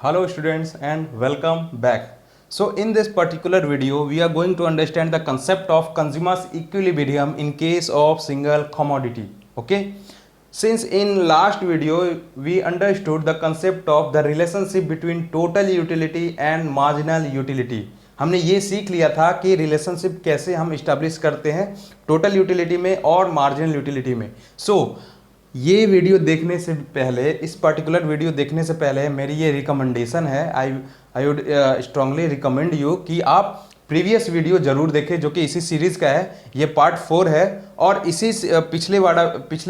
Hello students and welcome back. So in this particular video we are going to understand the concept of consumer's equilibrium in case of single commodity. Okay. Since in last video we understood the concept of the relationship between total utility and marginal utility. हमने ये सीख लिया था कि relationship कैसे हम establish करते हैं टोटल यूटिलिटी में और मार्जिनल यूटिलिटी में. ये वीडियो देखने से पहले, इस पर्टिकुलर वीडियो देखने से पहले मेरी ये रिकमेंडेशन है, I would strongly recommend you कि आप प्रीवियस वीडियो जरूर देखें जो कि इसी सीरीज़ का है. ये पार्ट 4 है और इसी पिछले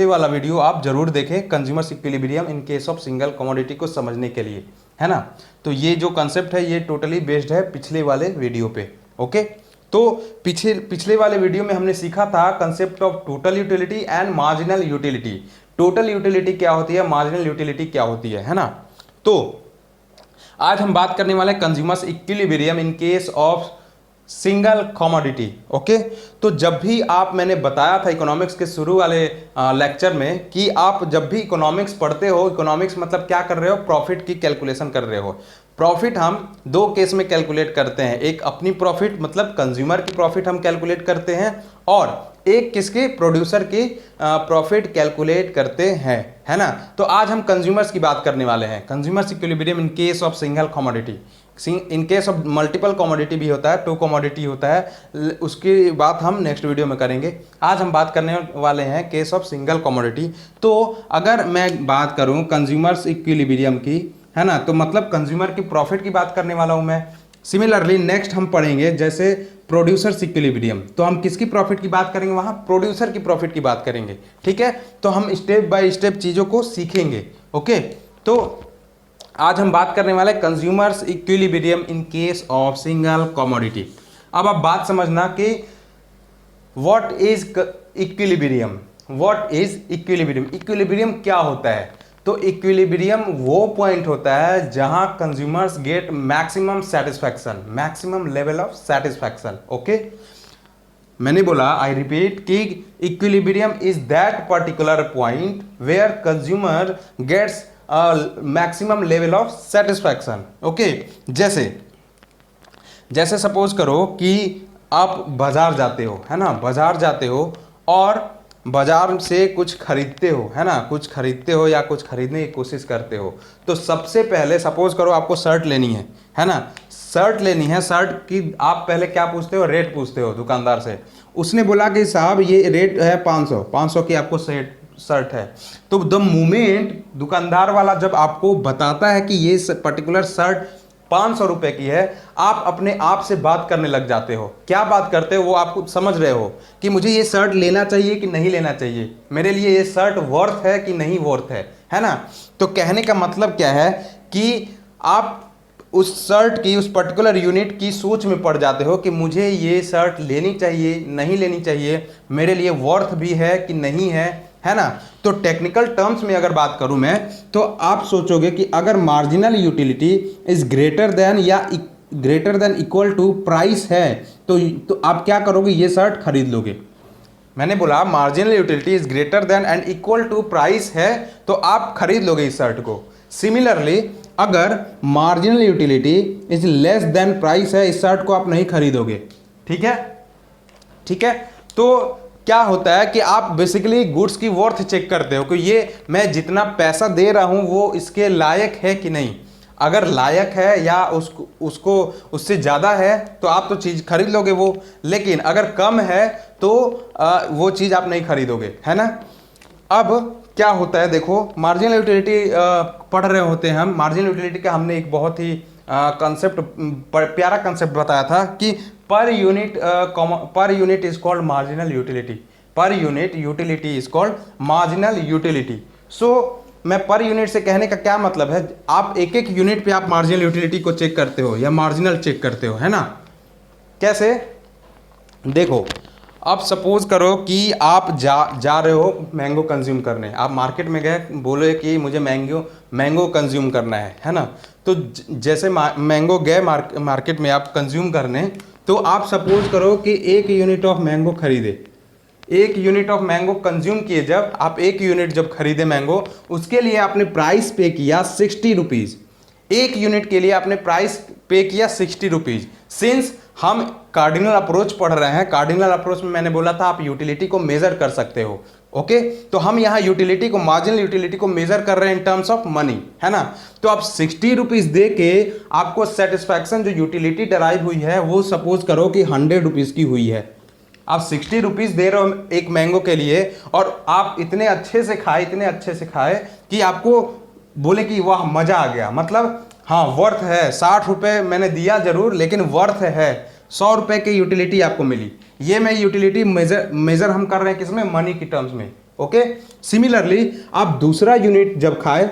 वाला वीडियो आप जरूर देखें consumers equilibrium in case of single commodity को समझने के लिए, है ना. तो ये जो कंसेप्ट है ये टोटली बेस्ड है पिछले वाले वीडियो पे. ओके. तो पिछले वाले वीडियो में हमने सीखा था concept of total utility and marginal utility. Total utility क्या होती है, मार्जिनल यूटिलिटी क्या होती है ना. तो आज हम बात करने वाले consumers equilibrium in case of single commodity. Okay. तो जब भी आप, मैंने बताया था इकोनॉमिक्स के शुरू वाले लेक्चर में कि आप जब भी इकोनॉमिक्स पढ़ते हो, इकोनॉमिक्स मतलब क्या कर रहे हो, प्रॉफिट की कैलकुलेशन कर रहे हो. प्रॉफिट हम दो केस में कैलकुलेट करते हैं. एक अपनी प्रॉफिट मतलब कंज्यूमर की प्रॉफिट हम कैलकुलेट करते हैं और एक किसके, प्रोड्यूसर की प्रॉफिट कैलकुलेट करते हैं, है ना. तो आज हम कंज्यूमर्स की बात करने वाले हैं. Consumers equilibrium in case of single commodity. In case of multiple commodity भी होता है, 2 कमोडिटी होता है, उसकी बात हम नेक्स्ट वीडियो में करेंगे. आज हम बात करने वाले हैं केस ऑफ सिंगल कमोडिटी. तो अगर मैं बात करूं कंज्यूमर्स इक्विलिब्रियम की, है ना, तो मतलब कंज्यूमर की प्रॉफिट की बात करने वाला हूं मैं. सिमिलरली नेक्स्ट हम पढ़ेंगे जैसे प्रोड्यूसर्स इक्विलिब्रियम, तो हम किसकी प्रॉफिट की बात करेंगे, वहां प्रोड्यूसर की प्रॉफिट की बात करेंगे. ठीक है. तो हम स्टेप बाय स्टेप चीजों को सीखेंगे. ओके. तो आज हम बात करने वाले consumers equilibrium in case of single commodity. अब आप बात समझना कि what is equilibrium. What is equilibrium. Equilibrium क्या होता है. तो इक्विलिब्रियम वो पॉइंट होता है जहां consumers get maximum satisfaction, maximum level of satisfaction. Okay. मैंने बोला, आई रिपीट, कि equilibrium is that particular point where consumer gets maximum level of satisfaction. Okay. जैसे सपोज करो कि आप बाजार जाते हो, है ना, बाजार जाते हो और बाजार से कुछ खरीदते हो, है ना, कुछ खरीदते हो या कुछ खरीदने की कोशिश करते हो. तो सबसे पहले सपोज करो आपको शर्ट लेनी है ना, शर्ट लेनी है. शर्ट की आप पहले क्या पूछते हो, रेट पूछते हो दुकानदार से. उसने बोला कि साहब ये रेट है 500 की आपको शर्ट है. तो द मोमेंट दुकानदार वाला जब आपको बताता है कि ये पर्टिकुलर शर्ट 500 रुपए की है, आप अपने आप से बात करने लग जाते हो. क्या बात करते हो, वो आपको समझ रहे हो कि मुझे ये शर्ट लेना चाहिए कि नहीं लेना चाहिए, मेरे लिए ये शर्ट वर्थ है कि नहीं वर्थ है ना. तो कहने का मतलब क्या है कि आप उस शर्ट की, उस पर्टिकुलर यूनिट की सोच में पड़ जाते हो कि मुझे ये शर्ट लेनी चाहिए, नहीं लेनी चाहिए, मेरे लिए वर्थ भी है कि नहीं है ना. तो टेक्निकल टर्म्स में अगर बात करूं मैं, तो आप सोचोगे कि अगर marginal utility is greater than या greater than equal to price है तो आप क्या करोगे, ये शर्ट खरीद लोगे. मैंने बोला marginal utility is greater than and equal to price है तो आप खरीद लोगे इस शर्ट को. सिमिलरली अगर marginal utility is less than price है, इस शर्ट को आप नहीं खरीदोगे. ठीक है. तो क्या होता है कि आप बेसिकली गुड्स की वर्थ चेक करते हो कि ये मैं जितना पैसा दे रहा हूं वो इसके लायक है कि नहीं. अगर लायक है या उसको उससे ज़्यादा है तो आप तो चीज़ खरीद लोगे वो, लेकिन अगर कम है तो वो चीज़ आप नहीं खरीदोगे, है ना. अब क्या होता है, देखो मार्जिनल यूटिलिटी पढ़ रहे होते हैं हम. मार्जिनल यूटिलिटी का हमने एक बहुत ही कंसेप्ट, प्यारा कंसेप्ट बताया था कि per unit is called marginal utility. Per unit utility is called marginal utility. So मैं पर यूनिट से कहने का क्या मतलब है, आप एक एक यूनिट पे आप मार्जिनल यूटिलिटी को चेक करते हो या मार्जिनल चेक करते हो, है ना. कैसे, देखो, अब सपोज करो कि आप जा रहे हो मैंगो कंज्यूम करने. आप मार्केट में गए, बोले कि मुझे मैंगो कंज्यूम करना है ना. तो जैसे मैंगो गए मार्केट में आप कंज्यूम करने, तो आप सपोज करो कि 1 यूनिट ऑफ मैंगो खरीदे. 1 यूनिट ऑफ मैंगो कंज्यूम किए, जब आप 1 यूनिट जब खरीदे मैंगो, उसके लिए आपने प्राइस पे किया 60 रुपीज़. एक यूनिट के लिए आपने प्राइस पे किया 60 रुपीज। सिंस हम कार्डिनल अप्रोच पढ़ रहे हैं, कार्डिनल अप्रोच में मैंने बोला था आप यूटिलिटी को मेजर कर सकते हो। ओके, तो हम यहाँ यूटिलिटी को, मार्जिनल यूटिलिटी को मेजर कर रहे हैं इन टर्म्स ऑफ मनी, है ना। तो आप 60 रुपीज दे के आपको सेटिस्फैक्शन जो यूटिलिटी डराइव हुई है वो सपोज करो कि 100 रुपीज की हुई है। आप 60 रुपीज दे रहे हो एक मैंगो के लिए और आप इतने अच्छे से खाए, इतने अच्छे से खाए कि आपको बोले कि वाह मजा आ गया, मतलब हाँ वर्थ है। 60 रुपए मैंने दिया जरूर लेकिन वर्थ है, 100 रुपए की यूटिलिटी आपको मिली। ये मैं यूटिलिटी मेजर हम कर रहे हैं किसमें, मनी की टर्म्स में। ओके, सिमिलरली आप दूसरा यूनिट जब खाए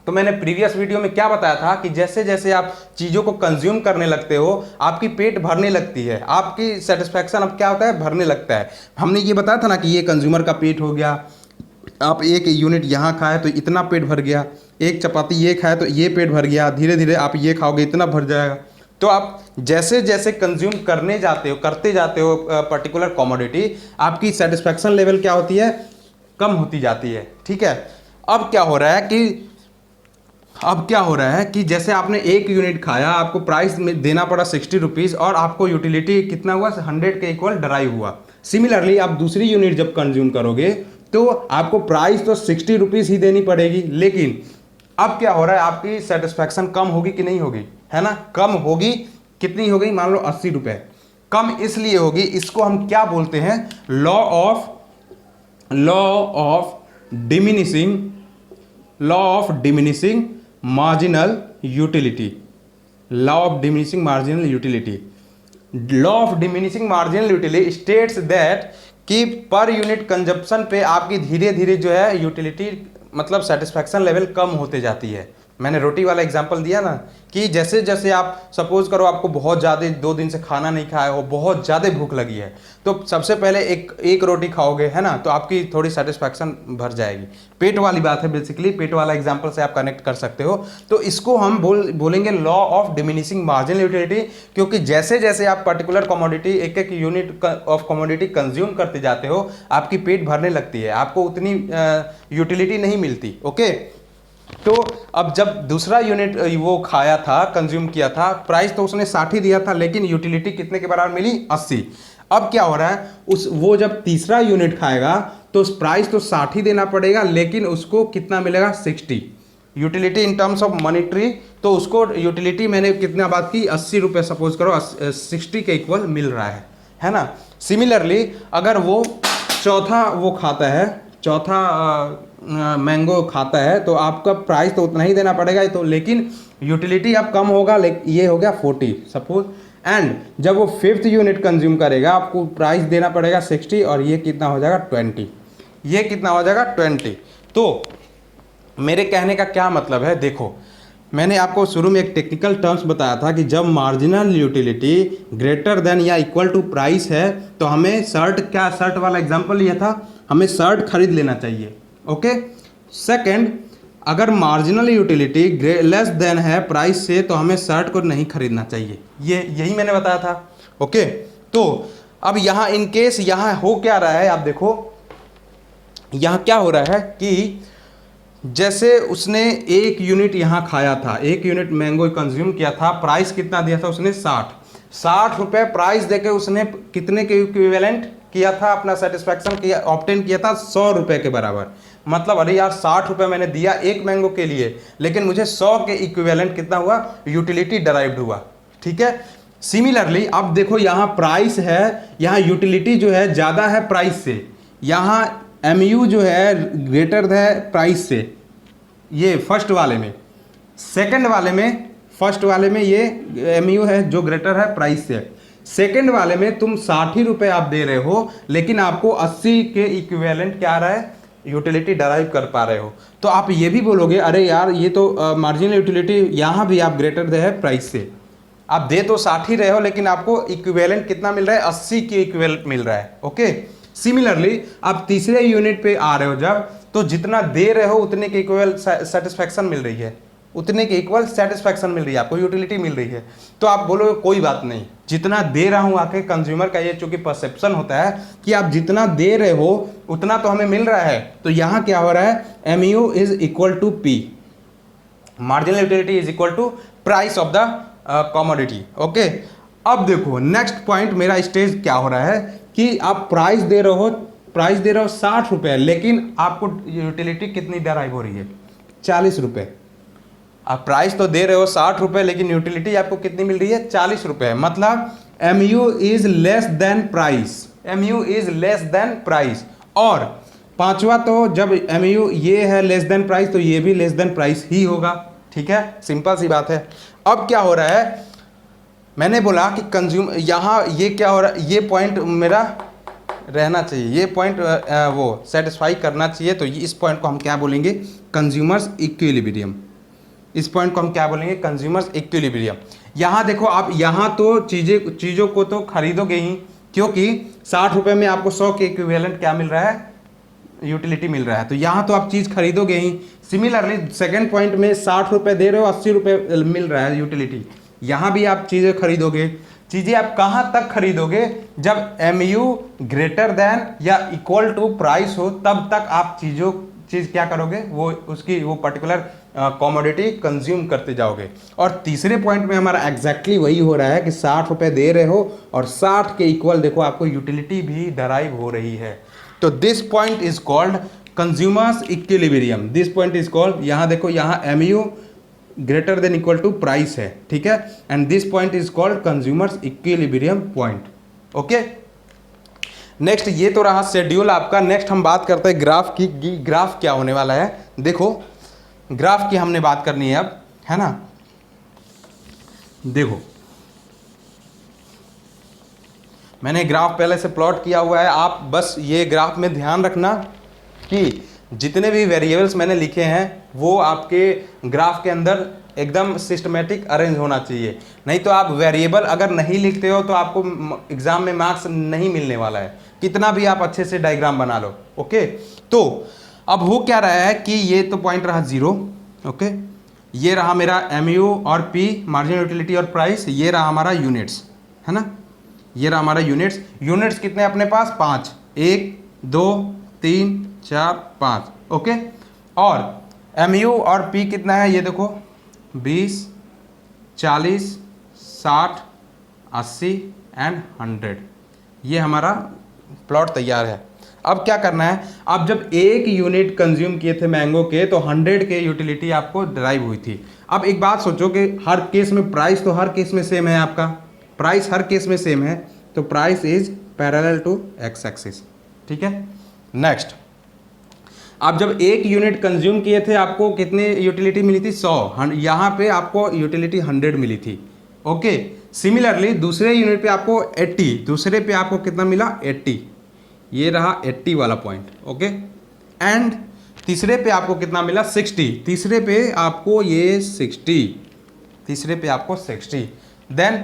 तो मैंने प्रीवियस वीडियो में क्या बताया था कि जैसे जैसे आप चीज़ों को कंज्यूम करने लगते हो आपकी पेट भरने लगती है, आपकी सेटिस्फैक्शन अब क्या होता है, भरने लगता है। हमने ये बताया था ना कि ये कंज्यूमर का पेट हो गया, आप एक यूनिट यहाँ खाए तो इतना पेट भर गया, एक चपाती ये खाए तो ये पेट भर गया, धीरे धीरे आप ये खाओगे इतना भर जाएगा। तो आप जैसे जैसे कंज्यूम करने जाते हो, करते जाते हो पर्टिकुलर कमोडिटी, आपकी सेटिस्फैक्शन लेवल क्या होती है, कम होती जाती है। ठीक है, अब क्या हो रहा है कि जैसे आपने एक यूनिट खाया, आपको प्राइस में देना पड़ा 60 रुपीज़ और आपको यूटिलिटी कितना हुआ, 100 के इक्वल डराइव हुआ। सिमिलरली आप दूसरी यूनिट जब कंज्यूम करोगे तो आपको प्राइस तो 60 रुपीज़ ही देनी पड़ेगी, लेकिन अब क्या हो रहा है, आपकी सेटिस्फैक्शन कम होगी कि नहीं होगी, है ना, कम होगी। कितनी हो गई, मान लो 80 रुपये। कम इसलिए होगी, इसको हम क्या बोलते हैं, law of diminishing marginal utility. Law of diminishing marginal utility states that कि पर यूनिट कंजप्शन पे आपकी धीरे धीरे जो है यूटिलिटी मतलब सेटिस्फैक्शन लेवल कम होते जाती है। मैंने रोटी वाला एग्जांपल दिया ना कि जैसे जैसे आप सपोज करो आपको बहुत ज़्यादा 2 दिन से खाना नहीं खाया हो, बहुत ज़्यादा भूख लगी है, तो सबसे पहले एक रोटी खाओगे, है ना, तो आपकी थोड़ी सेटिस्फैक्शन भर जाएगी। पेट वाली बात है, बेसिकली पेट वाला एग्जांपल से आप कनेक्ट कर सकते हो। तो इसको हम बोलेंगे law of diminishing marginal utility, क्योंकि जैसे जैसे आप पर्टिकुलर कमोडिटी, एक एक यूनिट ऑफ कमोडिटी कंज्यूम करते जाते हो आपकी पेट भरने लगती है, आपको उतनी यूटिलिटी नहीं मिलती। ओके, तो अब जब दूसरा यूनिट वो खाया था, कंज्यूम किया था, प्राइस तो उसने 60 दिया था लेकिन यूटिलिटी कितने के बराबर मिली, 80। अब क्या हो रहा है, वो जब तीसरा यूनिट खाएगा तो उस प्राइस तो 60 देना पड़ेगा लेकिन उसको कितना मिलेगा, 60 utility in terms of monetary. तो उसको यूटिलिटी मैंने कितना बात की, 80 रुपये सपोज करो, 60 के इक्वल मिल रहा है ना। सिमिलरली अगर वो चौथा मैंगो खाता है तो आपका प्राइस तो उतना ही देना पड़ेगा, तो लेकिन यूटिलिटी अब कम होगा, ये हो गया 40 सपोज। एंड जब वो 5th यूनिट कंज्यूम करेगा आपको प्राइस देना पड़ेगा 60 और ये कितना हो जाएगा 20, ये कितना हो जाएगा 20। तो मेरे कहने का क्या मतलब है, देखो मैंने आपको शुरू में एक टेक्निकल टर्म्स बताया था कि जब मार्जिनल यूटिलिटी ग्रेटर देन या इक्वल टू प्राइस है तो हमें शर्ट वाला एग्जांपल लिया था, हमें शर्ट खरीद लेना चाहिए। ओके, सेकंड, अगर मार्जिनल यूटिलिटी लेस देन है प्राइस से तो हमें शर्ट को नहीं खरीदना चाहिए, यही मैंने बताया था। ओके, तो अब यहाँ इन केस यहाँ हो क्या रहा है, आप देखो यहाँ क्या हो रहा है कि जैसे उसने एक यूनिट यहाँ खाया था, एक यूनिट मैंगो कंज्यूम किया था, प्राइस कितना दिया था उसने, 60 रुपये प्राइस देके उसने कितने के इक्विवेलेंट किया था, अपना सेटिस्फैक्शन किया, ऑब्टेन किया था 100 रुपये के बराबर। मतलब अरे यार 60 रुपये मैंने दिया एक मैंगो के लिए लेकिन मुझे 100 के इक्विवेलेंट कितना हुआ, यूटिलिटी डराइव्ड हुआ। ठीक है, सिमिलरली अब देखो यहाँ प्राइस है, यहाँ यूटिलिटी जो है ज़्यादा है प्राइस से, यहाँ MU जो है ग्रेटर है प्राइस से, ये फर्स्ट वाले में। सेकंड वाले में ये MU है जो ग्रेटर है प्राइस से। सेकंड वाले में तुम 60 रुपये आप दे रहे हो लेकिन आपको 80 के इक्विवेलेंट क्या आ रहा है, यूटिलिटी डराइव कर पा रहे हो। तो आप ये भी बोलोगे अरे यार ये तो मार्जिनल यूटिलिटी यहाँ भी आप ग्रेटर है प्राइस से, आप दे तो 60 रहे हो लेकिन आपको इक्विवेलेंट कितना मिल रहा है, 80 के इक्विवेलेंट मिल रहा है। ओके, सिमिलरली आप तीसरे यूनिट पे आ रहे हो जब, तो जितना दे रहे हो उतने के इक्वल सेटिस्फैक्शन मिल रही है, उतने के इक्वल सेटिस्फैक्शन मिल रही है, आपको यूटिलिटी मिल रही है। तो आप बोलोगे कोई बात नहीं, जितना दे रहा हूँ आके कंज्यूमर का ये चूंकि परसेप्शन होता है कि आप जितना दे रहे हो उतना तो हमें मिल रहा है, तो यहाँ क्या हो रहा है, MU is equal to P। Marginal utility is equal to price of the commodity. Okay, अब देखो नेक्स्ट पॉइंट मेरा स्टेज क्या हो रहा है कि आप प्राइस दे रहे हो 60 रुपए, लेकिन आपको यूटिलिटी कितनी डराइव हो रही है 40 रुपए। आप प्राइस तो दे रहे हो 60 रुपए, लेकिन यूटिलिटी आपको कितनी मिल रही है 40 रुपए। मतलब MU is less than price, MU is less than price. और पांचवा, तो जब MU ये है लेस देन प्राइस, तो ये भी लेस देन प्राइस ही होगा। ठीक है, सिंपल सी बात है। अब क्या हो रहा है, मैंने बोला कि कंज्यूम, यहाँ ये क्या हो रहा है, ये पॉइंट मेरा रहना चाहिए, ये पॉइंट वो सेटिस्फाई करना चाहिए। तो इस पॉइंट को हम क्या बोलेंगे, कंज्यूमर्स इक्विलिब्रियम। इस पॉइंट को हम क्या बोलेंगे, कंज्यूमर्स इक्विलिब्रियम। यहाँ देखो, आप यहाँ तो चीज़ों को तो खरीदोगे ही, क्योंकि 60 रुपये में आपको 100 के इक्विवेलेंट क्या मिल रहा है, यूटिलिटी मिल रहा है। तो यहाँ तो आप चीज़ खरीदोगे ही। सिमिलरली सेकंड पॉइंट में 60 रुपये दे रहे हो, 80 रुपये मिल रहा है यूटिलिटी, यहाँ भी आप चीज़ें खरीदोगे। चीज़ें आप कहाँ तक खरीदोगे, जब MU ग्रेटर देन या इक्वल टू प्राइस हो, तब तक आप चीज़ क्या करोगे, वो उसकी वो पर्टिकुलर कमोडिटी कंज्यूम करते जाओगे। और तीसरे पॉइंट में हमारा एग्जैक्टली वही हो रहा है कि 60 रुपये दे रहे हो और 60 के इक्वल देखो आपको यूटिलिटी भी डराइव हो रही है। तो this point is called consumers equilibrium. This point is called, यहाँ देखो, यहाँ MU greater than equal to price है। ठीक है, and this point is called consumers equilibrium point. Okay, next ये तो रहा शेड्यूल आपका। नेक्स्ट हम बात करते हैं ग्राफ की। ग्राफ क्या होने वाला है, देखो ग्राफ की हमने बात करनी है अब, है ना। देखो मैंने ग्राफ पहले से प्लॉट किया हुआ है, आप बस ये ग्राफ में ध्यान रखना कि जितने भी वेरिएबल्स मैंने लिखे हैं वो आपके ग्राफ के अंदर एकदम सिस्टमेटिक अरेंज होना चाहिए। नहीं तो आप वेरिएबल अगर नहीं लिखते हो तो आपको एग्जाम में मार्क्स नहीं मिलने वाला है, कितना भी आप अच्छे से डायग्राम बना लो। ओके, तो अब हो क्या रहा है कि ये तो पॉइंट रहा 0। ओके, ये रहा मेरा MU और P, मार्जिनल यूटिलिटी और प्राइस। ये रहा हमारा यूनिट्स, है ना, ये रहा हमारा यूनिट्स। यूनिट्स कितने अपने पास, 5, 1 2 3 4 5। ओके, और MU और P कितना है, ये देखो 20 40 60 80 एंड 100। ये हमारा प्लॉट तैयार है। अब क्या करना है, अब जब 1 यूनिट कंज्यूम किए थे मैंगो के, तो 100 के यूटिलिटी आपको ड्राइव हुई थी। अब एक बात सोचो कि हर केस में प्राइस तो हर केस में सेम है, आपका प्राइस हर केस में सेम है, तो price is parallel to X axis. ठीक है, नेक्स्ट, आप जब 1 यूनिट कंज्यूम किए थे आपको कितने यूटिलिटी मिली थी, 100। यहाँ पे आपको यूटिलिटी 100 मिली थी। ओके, सिमिलरली दूसरे यूनिट पे आपको 80, दूसरे पे आपको कितना मिला 80, ये रहा 80 वाला पॉइंट। ओके, एंड तीसरे पे आपको कितना मिला 60, तीसरे पे आपको ये 60, तीसरे पे आपको 60, देन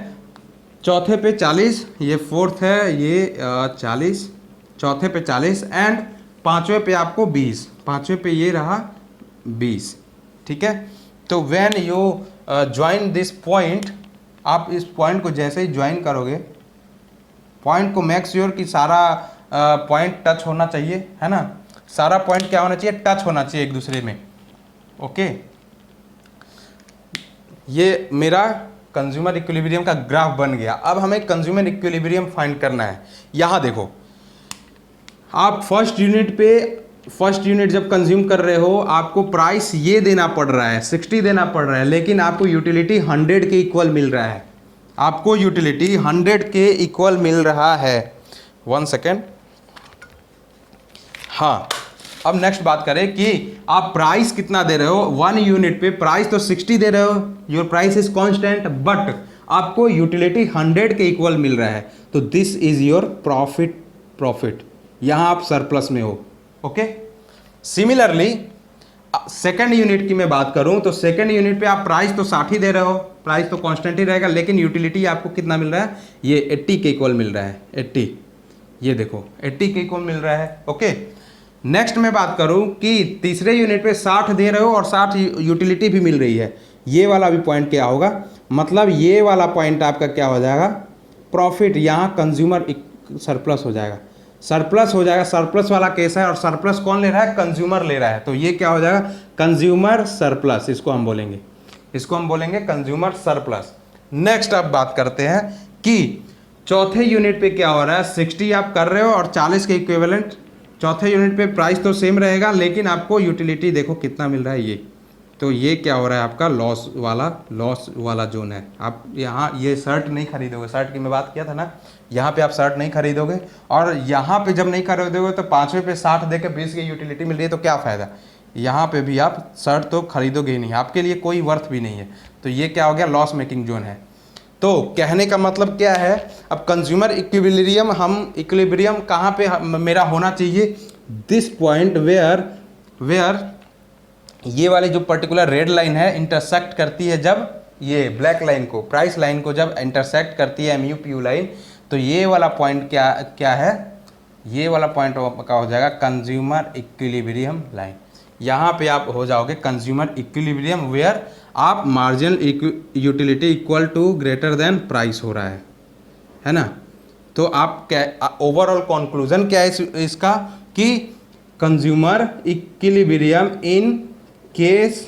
चौथे पे 40, ये फोर्थ है, ये 40, चौथे पे 40 एंड पांचवें पे आपको 20, पांचवें पे ये रहा 20। ठीक है, तो when you join this point, आप इस पॉइंट को जैसे ही ज्वाइन करोगे, पॉइंट को मेक श्योर कि सारा पॉइंट टच होना चाहिए, है ना, सारा पॉइंट क्या होना चाहिए, टच होना चाहिए एक दूसरे में। ओके, ये मेरा कंज्यूमर इक्विलिब्रियम का ग्राफ बन गया। अब हमें कंज्यूमर इक्विलिब्रियम फाइंड करना है। यहाँ देखो, आप फर्स्ट यूनिट जब कंज्यूम कर रहे हो, आपको प्राइस ये देना पड़ रहा है 60 देना पड़ रहा है, लेकिन आपको यूटिलिटी 100 के इक्वल मिल रहा है, आपको यूटिलिटी 100 के इक्वल मिल रहा है। 1 सेकेंड, हाँ, अब नेक्स्ट बात करें कि आप प्राइस कितना दे रहे हो। 1 यूनिट पे प्राइस तो 60 दे रहे हो, your price is constant, but आपको यूटिलिटी 100 के इक्वल मिल रहा है, तो दिस इज योर प्रॉफिट, यहां आप सरप्लस में हो। ओके, सिमिलरली सेकंड यूनिट की मैं बात करूं तो सेकंड यूनिट पे आप प्राइस तो 60 दे रहे हो, प्राइस तो कांस्टेंट ही रहेगा, लेकिन यूटिलिटी आपको कितना मिल रहा है, ये 80 के इक्वल मिल रहा है, 80, ये देखो 80 के इक्वल मिल रहा है। ओके, नेक्स्ट मैं बात करूं कि तीसरे यूनिट पे 60 दे रहे हो और 60 यूटिलिटी भी मिल रही है, ये वाला भी पॉइंट क्या होगा, मतलब ये वाला पॉइंट आपका क्या हो जाएगा, प्रॉफिट, यहाँ कंज्यूमर सरप्लस हो जाएगा। सरप्लस हो जाएगा, सरप्लस वाला केस है, और सरप्लस कौन ले रहा है, कंज्यूमर ले रहा है, तो ये क्या हो जाएगा, कंज्यूमर सरप्लस, इसको हम बोलेंगे, इसको हम बोलेंगे कंज्यूमर सरप्लस। नेक्स्ट अब बात करते हैं कि चौथे यूनिट पे क्या हो रहा है, 60 आप कर रहे हो और 40 के इक्विवेलेंट, चौथे यूनिट पे प्राइस तो सेम रहेगा लेकिन आपको यूटिलिटी देखो कितना मिल रहा है ये, तो ये क्या हो रहा है आपका लॉस वाला जोन है। आप यहाँ ये शर्ट नहीं खरीदोगे, शर्ट की मैं बात किया था ना, यहाँ पे आप शर्ट नहीं खरीदोगे, और यहाँ पे जब नहीं खरीदोगे तो 5वें पे 60 दे के 20 की यूटिलिटी मिल रही है, तो क्या फ़ायदा, यहाँ पे भी आप शर्ट तो खरीदोगे ही नहीं, आपके लिए कोई वर्थ भी नहीं है, तो ये क्या हो गया, लॉस मेकिंग जोन है। तो कहने का मतलब क्या है, अब कंज्यूमर इक्विलिब्रियम, हम इक्विलिब्रियम कहाँ पे मेरा होना चाहिए, दिस पॉइंट वेयर ये वाली जो पर्टिकुलर रेड लाइन है इंटरसेक्ट करती है, जब ये ब्लैक लाइन को, प्राइस लाइन को जब इंटरसेक्ट करती है MUPU लाइन, तो ये वाला पॉइंट क्या है, ये वाला पॉइंट का हो जाएगा कंज्यूमर इक्विलिब्रियम लाइन। यहाँ पे आप हो जाओगे कंज्यूमर इक्विलिब्रियम वेयर आप marginal utility equal to greater than price हो रहा है ना। तो आप क्या ओवरऑल कंक्लूजन क्या है इसका, कि consumer equilibrium in case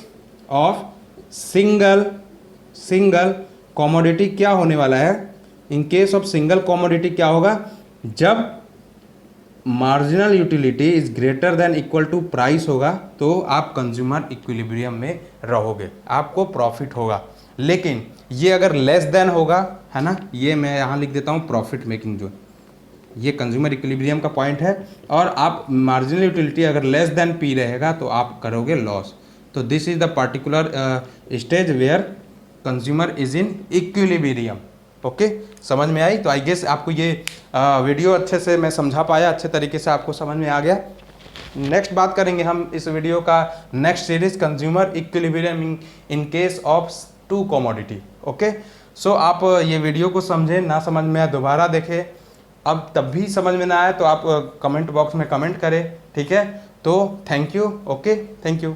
of single commodity क्या होने वाला है, in case of single commodity क्या होगा, जब marginal utility is greater than equal to price होगा तो आप कंज्यूमर इक्विलिब्रियम में रहोगे, आपको प्रॉफिट होगा। लेकिन ये अगर लेस देन होगा, है ना, ये मैं यहाँ लिख देता हूँ प्रॉफिट मेकिंग जोन, ये कंज्यूमर इक्विलिब्रियम का पॉइंट है, और आप मार्जिनल यूटिलिटी अगर लेस देन पी रहेगा तो आप करोगे लॉस। तो this is the particular stage where consumer is in equilibrium. Okay, समझ में आई। तो आई गेस आपको ये वीडियो अच्छे से मैं समझा पाया, अच्छे तरीके से आपको समझ में आ गया। नेक्स्ट बात करेंगे हम इस वीडियो का next series consumer equilibrium in case of two commodity. Okay, so आप ये वीडियो को समझें, ना समझ में आए दोबारा देखें, अब तब भी समझ में ना आए तो आप कमेंट बॉक्स में कमेंट करें, ठीक है। तो thank you. Okay, thank you.